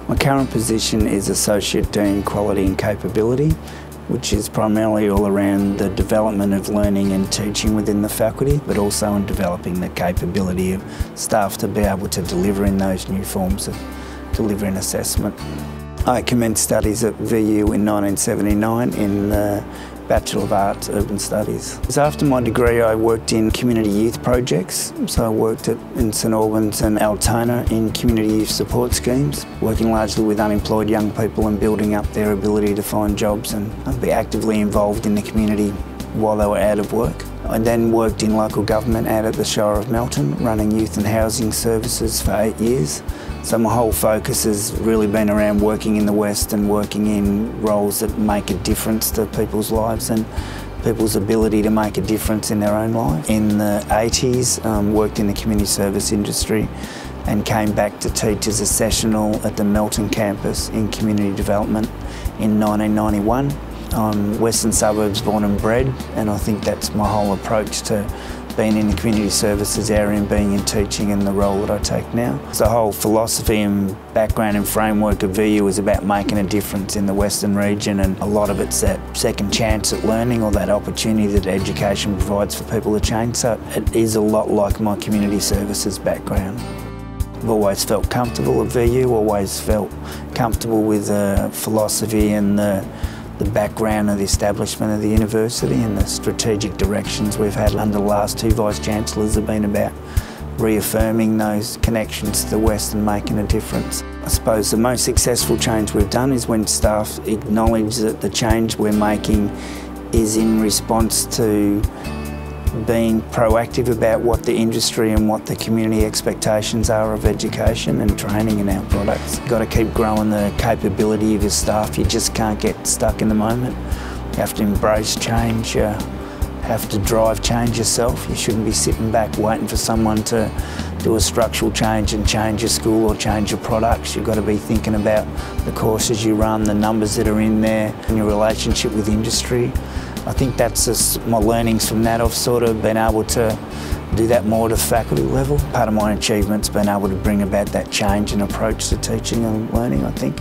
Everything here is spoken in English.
My current position is Associate Dean Quality and Capability, which is primarily all around the development of learning and teaching within the faculty, but also in developing the capability of staff to be able to deliver in those new forms of delivering assessment. I commenced studies at VU in 1979 in the Bachelor of Arts Urban Studies. So after my degree I worked in community youth projects, so I worked in St Albans and Altona in community youth support schemes, working largely with unemployed young people and building up their ability to find jobs and be actively involved in the community while they were out of work. I then worked in local government out at the Shire of Melton, running youth and housing services for 8 years. So my whole focus has really been around working in the West and working in roles that make a difference to people's lives and people's ability to make a difference in their own life. In the 80s, worked in the community service industry and came back to teach as a sessional at the Melton campus in community development in 1991. I'm Western Suburbs born and bred, and I think that's my whole approach to being in the community services area and being in teaching and the role that I take now. So the whole philosophy and background and framework of VU is about making a difference in the Western region, and a lot of it's that second chance at learning or that opportunity that education provides for people to change. So it is a lot like my community services background. I've always felt comfortable at VU, always felt comfortable with the philosophy and the background of the establishment of the university, and the strategic directions we've had under the last two Vice-Chancellors have been about reaffirming those connections to the West and making a difference. I suppose the most successful change we've done is when staff acknowledge that the change we're making is in response to being proactive about what the industry and what the community expectations are of education and training in our products. You've got to keep growing the capability of your staff. You just can't get stuck in the moment. You have to embrace change. You have to drive change yourself. You shouldn't be sitting back waiting for someone to do a structural change and change your school or change your products. You've got to be thinking about the courses you run, the numbers that are in there, and your relationship with industry. I think that's just my learnings from that. I've sort of been able to do that more at a faculty level. Part of my achievement's been able to bring about that change and approach to teaching and learning, I think.